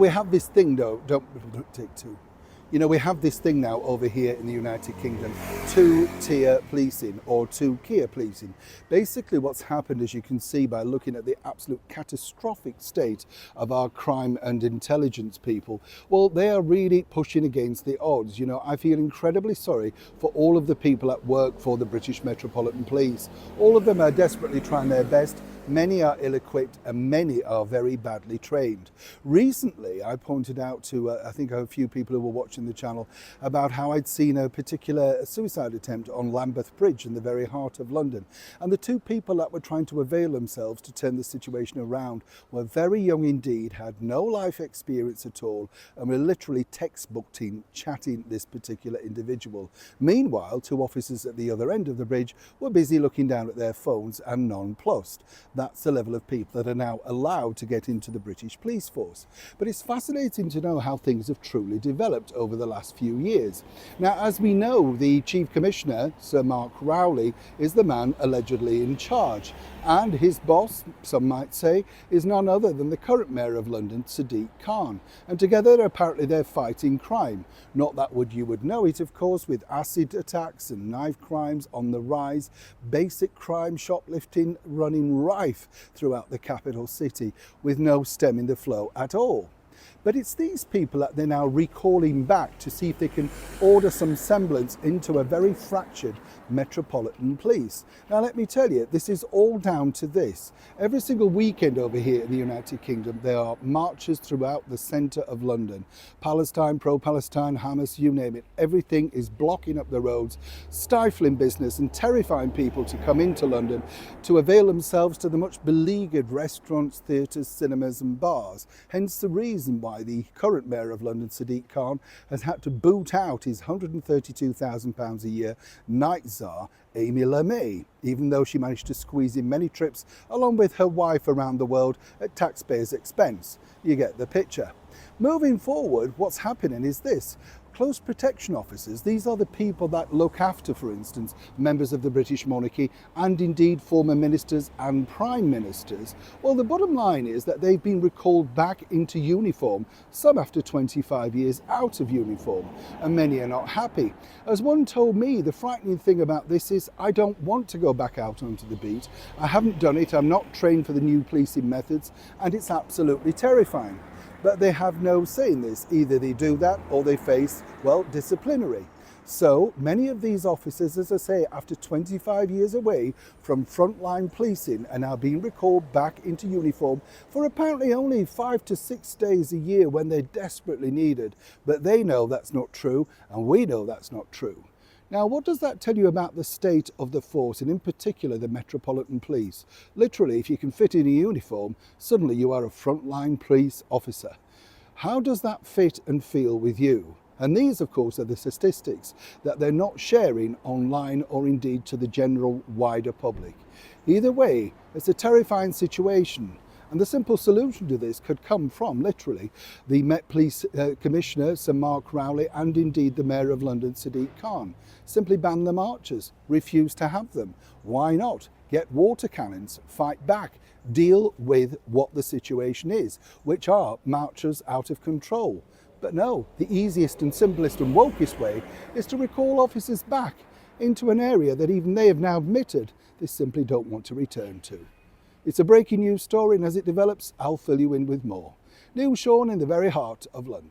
we have this thing though, don't take two. We have this thing now over here in the United Kingdom, two-tier policing or two-tier policing. Basically what's happened, as you can see by looking at the absolute catastrophic state of our crime and intelligence people, well, they are really pushing against the odds. I feel incredibly sorry for all of the people that work for the British Metropolitan Police. All of them are desperately trying their best. Many are ill-equipped and many are very badly trained. Recently, I pointed out to, I think a few people who were watching the channel, about how I'd seen a particular suicide attempt on Lambeth Bridge in the very heart of London. And the two people that were trying to avail themselves to turn the situation around were very young indeed, had no life experience at all, and were literally textbook team chatting this particular individual. Meanwhile, two officers at the other end of the bridge were busy looking down at their phones and nonplussed. That's the level of people that are now allowed to get into the British police force. But it's fascinating to know how things have truly developed over the last few years. Now, as we know, the Chief Commissioner, Sir Mark Rowley, is the man allegedly in charge. And his boss, some might say, is none other than the current Mayor of London, Sadiq Khan. And together, apparently, they're fighting crime. Not that you would know it, of course, with acid attacks and knife crimes on the rise, basic crime, shoplifting running rife throughout the capital city, with no stemming the flow at all. But it's these people that they're now recalling back to see if they can order some semblance into a very fractured metropolitan police. Now, let me tell you, this is all down to this. Every single weekend over here in the United Kingdom, there are marches throughout the centre of London. Palestine, pro-Palestine, Hamas, you name it. Everything is blocking up the roads, stifling business and terrifying people to come into London to avail themselves to the much beleaguered restaurants, theatres, cinemas and bars. Hence the reason why the current Mayor of London, Sadiq Khan, has had to boot out his £132,000 a year night czar, Amy LeMay, even though she managed to squeeze in many trips along with her wife around the world at taxpayers' expense. You get the picture. Moving forward, what's happening is this. Close protection officers, these are the people that look after, for instance, members of the British monarchy and indeed former ministers and prime ministers. Well, the bottom line is that they've been recalled back into uniform, some after 25 years out of uniform, and many are not happy. As one told me, the frightening thing about this is I don't want to go back out onto the beat. I haven't done it, I'm not trained for the new policing methods, and it's absolutely terrifying. But they have no say in this. Either they do that or they face, well, disciplinary. So many of these officers, as I say, after 25 years away from frontline policing, are now being recalled back into uniform for apparently only 5 to 6 days a year when they're desperately needed. But they know that's not true, and we know that's not true. Now, what does that tell you about the state of the force, and in particular the Metropolitan Police? Literally, if you can fit in a uniform, suddenly you are a frontline police officer. How does that fit and feel with you? And these, of course, are the statistics that they're not sharing online or indeed to the general wider public. Either way, it's a terrifying situation. And the simple solution to this could come from, literally, the Met Police Commissioner, Sir Mark Rowley, and indeed the Mayor of London, Sadiq Khan. Simply ban the marches, refuse to have them. Why not? Get water cannons, fight back, deal with what the situation is, which are marchers out of control. But no, the easiest and simplest and wokest way is to recall officers back into an area that even they have now admitted they simply don't want to return to. It's a breaking news story, and as it develops, I'll fill you in with more. Neil Sean in the very heart of London.